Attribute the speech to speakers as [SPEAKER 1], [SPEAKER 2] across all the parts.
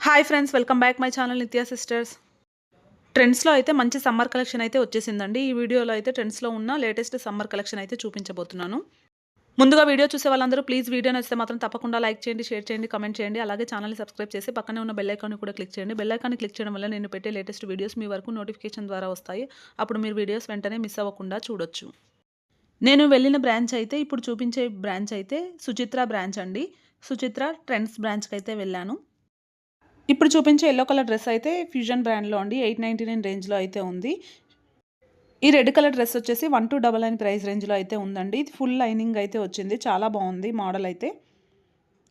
[SPEAKER 1] Hi friends, welcome back my channel Nitya sisters. ట్రెండ్స్‌లో అయితే మంచి సమ్మర్ కలెక్షన్ అయితే వచ్చేసిందండి. ఈ వీడియోలో అయితే ట్రెండ్స్‌లో ఉన్న లేటెస్ట్ సమ్మర్ కలెక్షన్ అయితే చూపించబోతున్నాను. ముందుగా వీడియో చూసే వాళ్ళందరూ ప్లీజ్ వీడియో నచ్చితే మాత్రం తప్పకుండా లైక్ చేయండి, షేర్ చేయండి, కామెంట్ చేయండి. అలాగే ఛానల్‌ని సబ్స్క్రైబ్ చేసి పక్కనే ఉన్న బెల్ ఐకాన్‌ని కూడా క్లిక్ చేయండి. బెల్ ఐకాన్‌ని క్లిక్ చేయడం వల్ల నేను పెట్టే లేటెస్ట్ వీడియోస్ మీ వరకు నోటిఫికేషన్ ద్వారా వస్తాయి. అప్పుడు మీరు వీడియోస్ వెంటనే మిస్ అవ్వకుండా చూడొచ్చు. నేను వెళ్ళిన బ్రాంచ్ అయితే ఇప్పుడు చూపించే బ్రాంచ్ అయితే సుచిత్ర బ్రాంచ్ అండి. సుచిత్ర ట్రెండ్స్ బ్రాంచ్‌కైతే వెళ్ళాను. ఇప్పుడు చూపించే యెల్లో కలర్ డ్రెస్ అయితే ఫ్యూజన్ బ్రాండ్‌లో అండి. 899 రేంజ్‌లో అయితే ఉంది. ఈ రెడ్ కలర్ డ్రెస్ వచ్చేసి 1299 ప్రైస్ రేంజ్‌లో అయితే ఉందండి. ఇది ఫుల్ లైనింగ్ అయితే వచ్చింది. చాలా బాగుంది మోడల్ అయితే.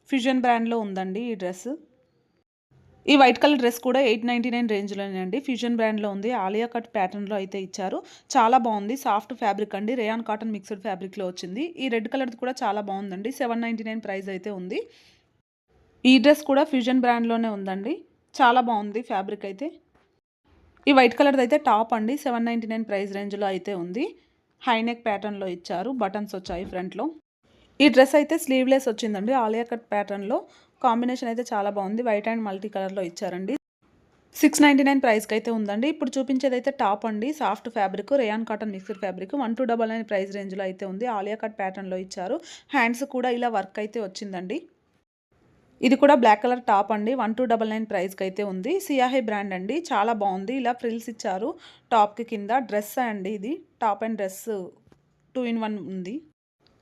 [SPEAKER 1] ఫ్యూజన్ బ్రాండ్‌లో ఉందండి ఈ డ్రెస్. ఈ వైట్ కలర్ డ్రెస్ కూడా 899 రేంజ్‌లోనే అండి. ఫ్యూజన్ బ్రాండ్‌లో ఉంది. ఆలియా కట్ ప్యాటర్న్‌లో అయితే ఇచ్చారు. చాలా బాగుంది. సాఫ్ట్ ఫ్యాబ్రిక్ అండి. రేయాన్ కాటన్ మిక్స్డ్ ఫ్యాబ్రిక్‌లో వచ్చింది. ఈ రెడ్ కలర్‌ది కూడా చాలా బాగుందండి. 799 ప్రైస్ అయితే ఉంది. ఈ డ్రెస్ కూడా ఫ్యూజన్ బ్రాండ్‌లోనే ఉందండి. చాలా బాగుంది ఫ్యాబ్రిక్ అయితే. ఈ వైట్ కలర్ది అయితే టాప్ అండి. 799 ప్రైస్ రేంజ్‌లో అయితే ఉంది. హై నెక్ ప్యాటర్న్‌లో ఇచ్చారు. బటన్స్ వచ్చాయి ఫ్రంట్‌లో. ఈ డ్రెస్ అయితే స్లీవ్‌లెస్ వచ్చిందండి. ఆలియా కట్ ప్యాటర్న్‌లో కాంబినేషన్ అయితే చాలా బాగుంది. వైట్ అండ్ మల్టీ కలర్‌లో ఇచ్చారండి. 699 ప్రైస్‌కి అయితే ఉందండి. ఇప్పుడు చూపించేదైతే టాప్ అండి. Soft fabric rayon cotton mixed fabric 1299 price రేంజ్‌లో అయితే ఉంది. ఆలియా కట్ ప్యాటర్న్‌లో ఇచ్చారు. హ్యాండ్స్ కూడా ఇలా వర్క్ అయితే వచ్చిందండి. ఇది కూడా బ్లాక్ కలర్ టాప్ అండి. 1299 ప్రైస్‌కి అయితే ఉంది. సియాహి బ్రాండ్ అండి. చాలా బాగుంది. ఇలా ఫ్రిల్స్ ఇచ్చారు టాప్‌కి కింద. డ్రెస్ అండి ఇది. టాప్ అండ్ డ్రెస్ 2 ఇన్ 1 ఉంది.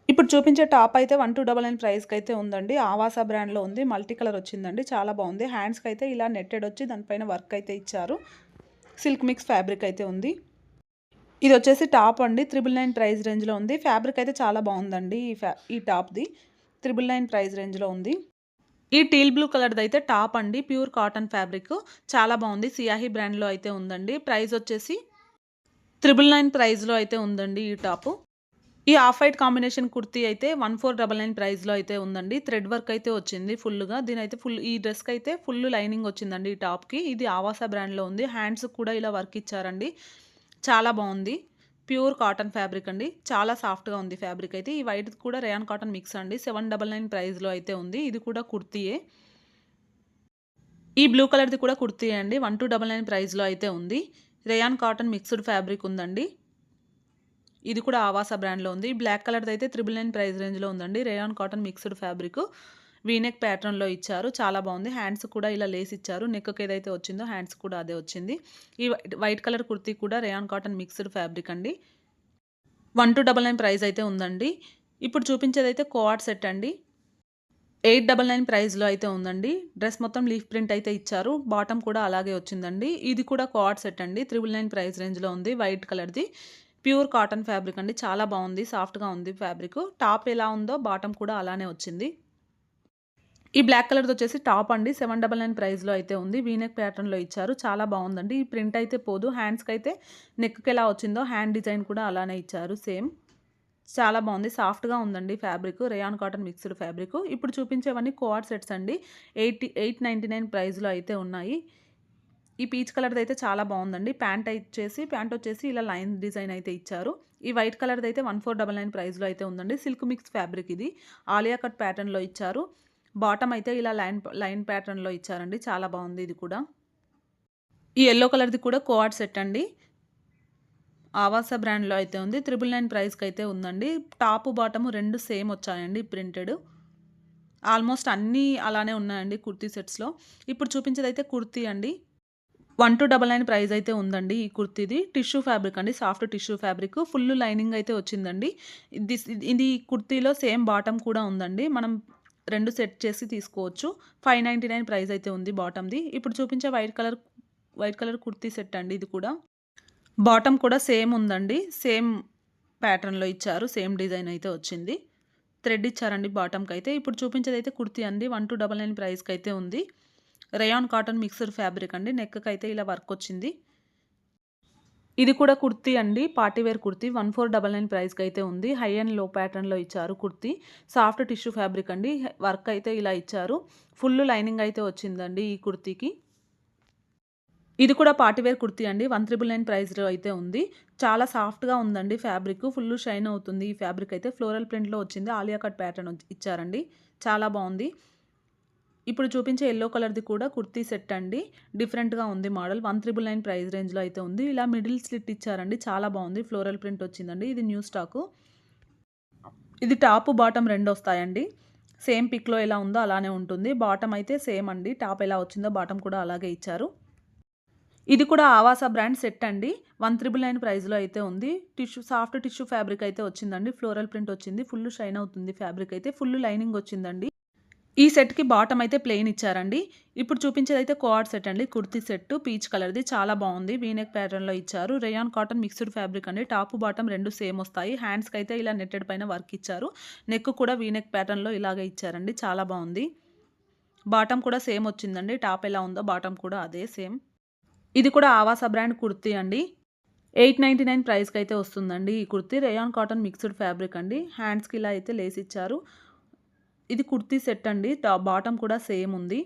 [SPEAKER 1] ఇప్పుడు చూపించే టాప్ అయితే 1299 ప్రైస్‌కి అయితే ఉందండి. ఆవాసా బ్రాండ్‌లో ఉంది. మల్టీ కలర్ వచ్చిందండి. చాలా బాగుంది. హ్యాండ్స్‌కి అయితే ఇలా నెట్టెడ్ వచ్చి దానిపైన వర్క్ అయితే ఇచ్చారు. సిల్క్ మిక్స్ ఫ్యాబ్రిక్ అయితే ఉంది. ఇది వచ్చేసి టాప్ అండి. 999 ప్రైస్ రేంజ్‌లో ఉంది. ఫ్యాబ్రిక్ అయితే చాలా బాగుందండి. ఈ టాప్‌ది 999 ప్రైస్ రేంజ్‌లో ఉంది. ఈ టీల్ బ్లూ కలర్‌దయితే టాప్ అండి. Pure cotton fabric. చాలా బాగుంది. సియాహి బ్రాండ్‌లో అయితే ఉందండి. ప్రైస్ వచ్చేసి 999 ప్రైస్‌లో అయితే ఉందండి ఈ టాపు. ఈ ఆఫ్ వైట్ కాంబినేషన్ కుర్తీ అయితే 1499 ప్రైస్‌లో అయితే ఉందండి. థ్రెడ్ వర్క్ అయితే వచ్చింది ఫుల్‌గా. దీనైతే ఈ డ్రెస్‌కి అయితే ఫుల్ లైనింగ్ వచ్చిందండి ఈ టాప్‌కి. ఇది ఆవాసా బ్రాండ్‌లో ఉంది. హ్యాండ్స్‌కి కూడా ఇలా వర్క్ ఇచ్చారండి. చాలా బాగుంది. ప్యూర్ కాటన్ ఫ్యాబ్రిక్ అండి. చాలా సాఫ్ట్‌గా ఉంది ఫ్యాబ్రిక్ అయితే. ఈ వైట్‌ది కూడా రేయాన్ కాటన్ మిక్స్ అండి. 799 ప్రైస్‌లో అయితే ఉంది. ఇది కూడా కుర్తీయే. ఈ బ్లూ కలర్‌ది కూడా కుర్తీ అండి. 1299 ప్రైస్‌లో అయితే ఉంది. రేయాన్ కాటన్ మిక్స్డ్ ఫ్యాబ్రిక్ ఉందండి. ఇది కూడా ఆవాసా బ్రాండ్‌లో ఉంది. బ్లాక్ కలర్‌ది అయితే 999 ప్రైస్ రేంజ్‌లో ఉందండి. Rayon cotton mixed fabric. V neck ప్యాటర్న్‌లో ఇచ్చారు. చాలా బాగుంది. హ్యాండ్స్ కూడా ఇలా లేస్ ఇచ్చారు. నెక్‌కి ఏదైతే వచ్చిందో హ్యాండ్స్ కూడా అదే వచ్చింది. ఈ వైట్ కలర్ కుర్తీ కూడా రేయాన్ కాటన్ మిక్స్డ్ ఫ్యాబ్రిక్ అండి. 1299 ప్రైస్ అయితే ఉందండి. ఇప్పుడు చూపించేదైతే కోఆర్డ్ సెట్ అండి. 899 ప్రైస్‌లో అయితే ఉందండి. డ్రెస్ మొత్తం లీఫ్ ప్రింట్ అయితే ఇచ్చారు. బాటమ్ కూడా అలాగే వచ్చిందండి. ఇది కూడా కోఆర్డ్ సెట్ అండి. 999 ప్రైస్ రేంజ్‌లో ఉంది. వైట్ కలర్‌ది. ప్యూర్ కాటన్ ఫ్యాబ్రిక్ అండి. చాలా బాగుంది. సాఫ్ట్‌గా ఉంది ఫ్యాబ్రిక్. టాప్ ఎలా ఉందో బాటమ్ కూడా అలానే వచ్చింది. ఈ బ్లాక్ కలర్‌ది వచ్చేసి టాప్ అండి. 799 ప్రైస్‌లో అయితే ఉంది. వీ నెక్ ప్యాటర్న్‌లో ఇచ్చారు. చాలా బాగుందండి. ఈ ప్రింట్ అయితే పోదు. హ్యాండ్స్‌కి అయితే నెక్‌కి ఎలా వచ్చిందో హ్యాండ్ డిజైన్ కూడా అలానే ఇచ్చారు సేమ్. చాలా బాగుంది. సాఫ్ట్‌గా ఉందండి fabric. Rayon cotton mixed fabric. ఇప్పుడు చూపించేవన్నీ కోఆర్డ్ సెట్స్ అండి. 899 ప్రైస్‌లో అయితే ఉన్నాయి. ఈ పీచ్ కలర్‌ది అయితే చాలా బాగుందండి. ప్యాంట్ వచ్చేసి ఇలా లైన్ డిజైన్ అయితే ఇచ్చారు. ఈ వైట్ కలర్‌ది అయితే 1499 ప్రైస్‌లో అయితే ఉందండి. సిల్క్ మిక్స్ ఫ్యాబ్రిక్ ఇది. ఆలియా కట్ ప్యాటర్న్‌లో ఇచ్చారు. బాటమ్ అయితే ఇలా లైన్ ప్యాటర్న్‌లో ఇచ్చారండి. చాలా బాగుంది ఇది కూడా. ఈ యెల్లో కలర్‌ది కూడా కోఆర్డ్ సెట్ అండి. ఆవాసా బ్రాండ్‌లో అయితే ఉంది. 999 ప్రైస్‌కి అయితే ఉందండి. టాప్, బాటమ్ 2 సేమ్ వచ్చాయండి ప్రింటెడ్. ఆల్మోస్ట్ అన్నీ అలానే ఉన్నాయండి కుర్తీ సెట్స్‌లో. ఇప్పుడు చూపించేదైతే కుర్తీ అండి. 1299 ప్రైస్ అయితే ఉందండి ఈ కుర్తీది. టిష్యూ ఫ్యాబ్రిక్ అండి. Soft tissue fabric. Full lining అయితే వచ్చిందండి. ఇది కుర్తీలో సేమ్ బాటమ్ కూడా ఉందండి. మనం 2 సెట్ చేసి తీసుకోవచ్చు. 599 ప్రైస్ అయితే ఉంది బాటమ్‌ది. ఇప్పుడు చూపించే వైట్ కలర్ కుర్తీ సెట్ అండి ఇది కూడా. బాటమ్ కూడా సేమ్ ఉందండి. సేమ్ ప్యాటర్న్‌లో ఇచ్చారు. సేమ్ డిజైన్ అయితే వచ్చింది. థ్రెడ్ ఇచ్చారండి బాటమ్‌కైతే. ఇప్పుడు చూపించేదైతే కుర్తీ అండి. 1299 ప్రైస్‌కైతే ఉంది. రేయాన్ కాటన్ మిక్స్డ్ ఫ్యాబ్రిక్ అండి. నెక్‌కైతే ఇలా వర్క్ వచ్చింది. ఇది కూడా కుర్తీ అండి. పార్టీ వేర్ కుర్తీ 1499 ప్రైస్‌కైతే ఉంది. హై అండ్ లో ప్యాటర్న్‌లో ఇచ్చారు కుర్తీ. సాఫ్ట్ టిష్యూ ఫ్యాబ్రిక్ అండి. వర్క్ అయితే ఇలా ఇచ్చారు. ఫుల్ లైనింగ్ అయితే వచ్చిందండి ఈ కుర్తీకి. ఇది కూడా పార్టీ వేర్ కుర్తీ అండి. 1399 ప్రైస్‌లో అయితే ఉంది. చాలా సాఫ్ట్‌గా ఉందండి ఫ్యాబ్రిక్. ఫుల్ షైన్ అవుతుంది ఈ ఫ్యాబ్రిక్ అయితే. ఫ్లోరల్ ప్రింట్‌లో వచ్చింది. ఆలియా కట్ ప్యాటర్న్ ఇచ్చారండి. చాలా బావుంది. ఇప్పుడు చూపించే యెల్లో కలర్‌ది కూడా కుర్తీ సెట్ అండి. డిఫరెంట్‌గా ఉంది మోడల్. 1399 ప్రైస్ రేంజ్‌లో అయితే ఉంది. ఇలా మిడిల్ స్లిట్ ఇచ్చారండి. చాలా బాగుంది. ఫ్లోరల్ ప్రింట్ వచ్చిందండి. ఇది న్యూ స్టాకు. ఇది టాప్, బాటమ్ 2 వస్తాయండి. సేమ్ పిక్‌లో ఎలా ఉందో అలానే ఉంటుంది. బాటమ్ అయితే సేమ్ అండి. టాప్ ఎలా వచ్చిందో బాటమ్ కూడా అలాగే ఇచ్చారు. ఇది కూడా ఆవాస బ్రాండ్ సెట్ అండి. 1399 ప్రైస్‌లో అయితే ఉంది. సాఫ్ట్ టిష్యూ ఫ్యాబ్రిక్ అయితే వచ్చిందండి. ఫ్లోరల్ ప్రింట్ వచ్చింది. ఫుల్ షైన్ అవుతుంది ఫ్యాబ్రిక్ అయితే. ఫుల్ లైనింగ్ వచ్చిందండి. ఈ సెట్‌కి బాటమ్ అయితే ప్లెయిన్ ఇచ్చారండి. ఇప్పుడు చూపించేదైతే కోఆర్డ్ సెట్ అండి. కుర్తీ సెట్ పీచ్ కలర్‌ది చాలా బాగుంది. వీ నెక్ ప్యాటర్న్‌లో ఇచ్చారు. రేయాన్ కాటన్ మిక్స్డ్ ఫ్యాబ్రిక్ అండి. టాప్, బాటమ్ 2 సేమ్ వస్తాయి. హ్యాండ్స్‌కి అయితే ఇలా నెట్టెడ్ పైన వర్క్ ఇచ్చారు. నెక్ కూడా వీ నెక్ ప్యాటర్న్‌లో ఇలాగే ఇచ్చారండి. చాలా బాగుంది. బాటమ్ కూడా సేమ్ వచ్చిందండి. టాప్ ఎలా ఉందో బాటమ్ కూడా అదే సేమ్. ఇది కూడా ఆవాస బ్రాండ్ కుర్తీ అండి. 899 ప్రైస్‌కి అయితే వస్తుందండి ఈ kurti. Rayon cotton mixed fabric అండి. హ్యాండ్స్‌కి ఇలా అయితే లేస్ ఇచ్చారు. ఇది కుర్తీ సెట్ అండి. బాటమ్ కూడా సేమ్ ఉంది.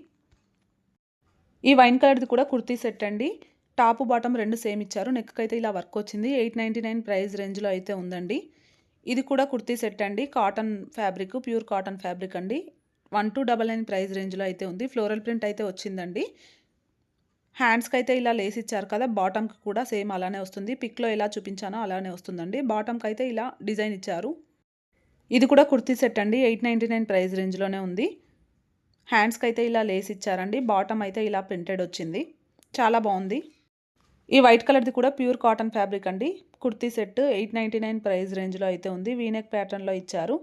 [SPEAKER 1] ఈ వైన్ కలర్‌ది కూడా కుర్తీ సెట్ అండి. టాప్, బాటమ్ 2 సేమ్ ఇచ్చారు. నెక్‌కి అయితే ఇలా వర్క్ వచ్చింది. 899 ప్రైస్ రేంజ్‌లో అయితే ఉందండి. ఇది కూడా కుర్తీ సెట్ అండి. Cotton fabric, pure cotton fabric అండి. 1299 ప్రైస్ రేంజ్‌లో అయితే ఉంది. ఫ్లోరల్ ప్రింట్ అయితే వచ్చిందండి. హ్యాండ్స్‌కి అయితే ఇలా లేస్ ఇచ్చారు కదా! బాటమ్‌కి కూడా సేమ్ అలానే వస్తుంది. పిక్‌లో ఎలా చూపించానో అలానే వస్తుందండి. బాటమ్‌కి అయితే ఇలా డిజైన్ ఇచ్చారు. ఇది కూడా కుర్తీ సెట్ అండి. 899 ప్రైస్ రేంజ్‌లోనే ఉంది. హ్యాండ్స్‌కి అయితే ఇలా లేస్ ఇచ్చారండి. బాటమ్ అయితే ఇలా ప్రింటెడ్ వచ్చింది. చాలా బాగుంది. ఈ వైట్ కలర్‌ది కూడా ప్యూర్ కాటన్ ఫ్యాబ్రిక్ అండి. కుర్తీ సెట్ 899 ప్రైస్ రేంజ్‌లో అయితే ఉంది. వీ నెక్ ప్యాటర్న్‌లో ఇచ్చారు.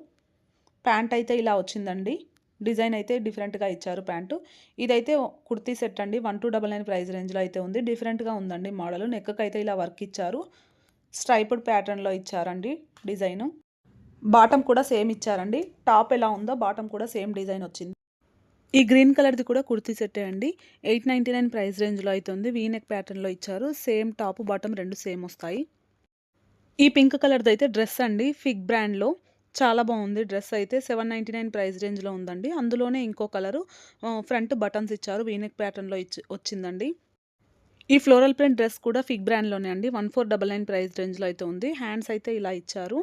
[SPEAKER 1] ప్యాంట్ అయితే ఇలా వచ్చిందండి. డిజైన్ అయితే డిఫరెంట్‌గా ఇచ్చారు ప్యాంటు. ఇదైతే కుర్తీ సెట్ అండి. 1299 ప్రైస్ రేంజ్‌లో అయితే ఉంది. డిఫరెంట్‌గా ఉందండి మోడల్. నెక్‌కి అయితే ఇలా వర్క్ ఇచ్చారు. స్ట్రైప్డ్ ప్యాటర్న్‌లో ఇచ్చారండి డిజైను. బాటమ్ కూడా సేమ్ ఇచ్చారండి. టాప్ ఎలా ఉందో బాటమ్ కూడా సేమ్ డిజైన్ వచ్చింది. ఈ గ్రీన్ కలర్‌ది కూడా కుర్తీ సెట్టే అండి. 899 ప్రైస్ రేంజ్‌లో అయితే ఉంది. వీ నెక్ ప్యాటర్న్‌లో ఇచ్చారు. సేమ్ టాప్, బాటమ్ 2 సేమ్ వస్తాయి. ఈ పింక్ కలర్‌ది అయితే డ్రెస్ అండి. ఫిగ్ బ్రాండ్‌లో చాలా బాగుంది డ్రెస్ అయితే. 799 ప్రైస్ రేంజ్‌లో ఉందండి. అందులోనే ఇంకో కలరు ఫ్రంట్ బటన్స్ ఇచ్చారు. వీ నెక్ ప్యాటర్న్‌లో వచ్చిందండి. ఈ ఫ్లోరల్ ప్రింట్ డ్రెస్ కూడా ఫిగ్ బ్రాండ్‌లోనే అండి. 1499 ప్రైస్ రేంజ్‌లో అయితే ఉంది. హ్యాండ్స్ అయితే ఇలా ఇచ్చారు.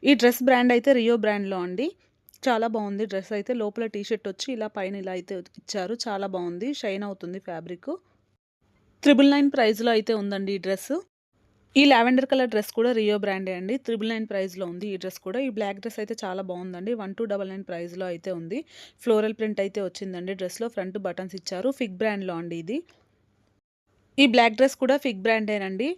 [SPEAKER 1] ఈ డ్రెస్ బ్రాండ్ అయితే రియో బ్రాండ్‌లో అండి. చాలా బాగుంది డ్రెస్ అయితే. లోపల టీ షర్ట్ వచ్చి ఇలా పైన ఇలా అయితే ఇచ్చారు. చాలా బాగుంది. షైన్ అవుతుంది ఫ్యాబ్రిక్. 999 ప్రైస్‌లో అయితే ఉందండి ఈ డ్రెస్. ఈ లావెండర్ కలర్ డ్రెస్ కూడా రియో బ్రాండే అండి. 999 ప్రైస్‌లో ఉంది ఈ డ్రెస్ కూడా. ఈ బ్లాక్ డ్రెస్ అయితే చాలా బాగుందండి. 1299 ప్రైస్‌లో అయితే ఉంది. ఫ్లోరల్ ప్రింట్ అయితే వచ్చిందండి డ్రెస్‌లో. ఫ్రంట్ బటన్స్ ఇచ్చారు. ఫిగ్ బ్రాండ్‌లో అండి ఇది. ఈ బ్లాక్ డ్రెస్ కూడా ఫిగ్ బ్రాండేనండి.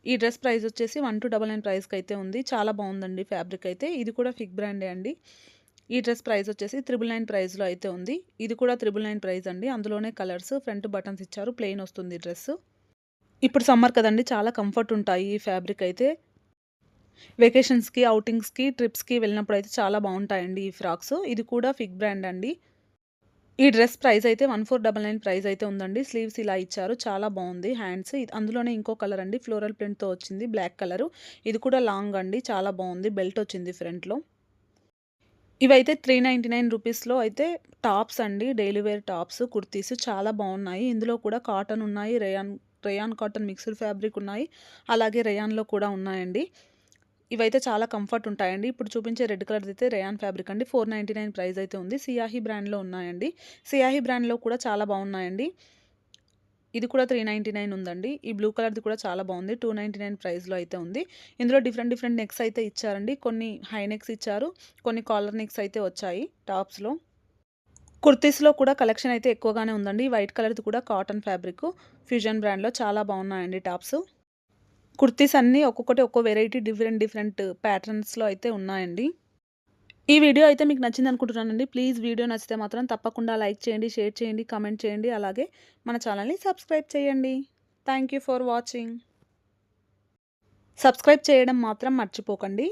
[SPEAKER 1] ఈ డ్రెస్ ప్రైస్ వచ్చేసి 1299 ప్రైస్‌కి అయితే ఉంది. చాలా బాగుందండి ఫ్యాబ్రిక్ అయితే. ఇది కూడా ఫిగ్ బ్రాండే అండి. ఈ డ్రెస్ ప్రైస్ వచ్చేసి 999 ప్రైస్‌లో అయితే ఉంది. ఇది కూడా 999 ప్రైస్ అండి. అందులోనే కలర్స్, ఫ్రంట్ బటన్స్ ఇచ్చారు. ప్లెయిన్ వస్తుంది డ్రెస్. ఇప్పుడు సమ్మర్ కదండీ! చాలా కంఫర్ట్ ఉంటాయి ఈ ఫ్యాబ్రిక్ అయితే. వెకేషన్స్‌కి, ఔటింగ్స్‌కి, ట్రిప్స్‌కి వెళ్ళినప్పుడైతే చాలా బాగుంటాయండి ఈ ఫ్రాక్స్. ఇది కూడా ఫిగ్ బ్రాండ్ అండి. ఈ డ్రెస్ ప్రైస్ అయితే 1499 ప్రైస్ అయితే ఉందండి. స్లీవ్స్ ఇలా ఇచ్చారు. చాలా బాగుంది హ్యాండ్స్. అందులోనే ఇంకో కలర్ అండి. ఫ్లోరల్ ప్రింట్‌తో వచ్చింది. Black colour. ఇది కూడా లాంగ్ అండి. చాలా బాగుంది. బెల్ట్ వచ్చింది ఫ్రంట్‌లో. ఇవైతే 399 రూపీస్‌లో అయితే టాప్స్ అండి. డైలీ వేర్ టాప్స్, కుర్తీస్ చాలా బాగున్నాయి. ఇందులో కూడా కాటన్ ఉన్నాయి. రేయాన్ కాటన్ మిక్స్డ్ ఫ్యాబ్రిక్ ఉన్నాయి. అలాగే రేయాన్‌లో కూడా ఉన్నాయండి. ఇవైతే చాలా కంఫర్ట్ ఉంటాయండి. ఇప్పుడు చూపించే రెడ్ కలర్‌ది అయితే రేయాన్ ఫ్యాబ్రిక్ అండి. 499 ప్రైస్ అయితే ఉంది. సియాహి బ్రాండ్‌లో ఉన్నాయండి. సియాహి బ్రాండ్‌లో కూడా చాలా బాగున్నాయండి. ఇది కూడా 399 ఉందండి. ఈ బ్లూ కలర్‌ది కూడా చాలా బాగుంది. 299 ప్రైస్‌లో అయితే ఉంది. ఇందులో డిఫరెంట్ డిఫరెంట్ నెక్స్ అయితే ఇచ్చారండి. కొన్ని హై నెక్స్ ఇచ్చారు. కొన్ని కాలర్ నెక్స్ అయితే వచ్చాయి టాప్స్‌లో. కుర్తీస్‌లో కూడా కలెక్షన్ అయితే ఎక్కువగానే ఉందండి. వైట్ కలర్‌ది కూడా కాటన్ ఫ్యాబ్రిక్ ఫ్యూజన్ బ్రాండ్‌లో చాలా బాగున్నాయండి టాప్స్. కుర్తీస్ అన్నీ ఒక్కొక్కటి ఒక్కో వెరైటీ డిఫరెంట్ డిఫరెంట్ ప్యాటర్న్స్‌లో అయితే ఉన్నాయండి. ఈ వీడియో అయితే మీకు నచ్చిందనుకుంటున్నానండి. ప్లీజ్ వీడియో నచ్చితే మాత్రం తప్పకుండా లైక్ చేయండి, షేర్ చేయండి, కామెంట్ చేయండి. అలాగే మన ఛానల్‌ని సబ్స్క్రైబ్ చేయండి. Thank you for watching. Subscribe చేయడం మాత్రం మర్చిపోకండి.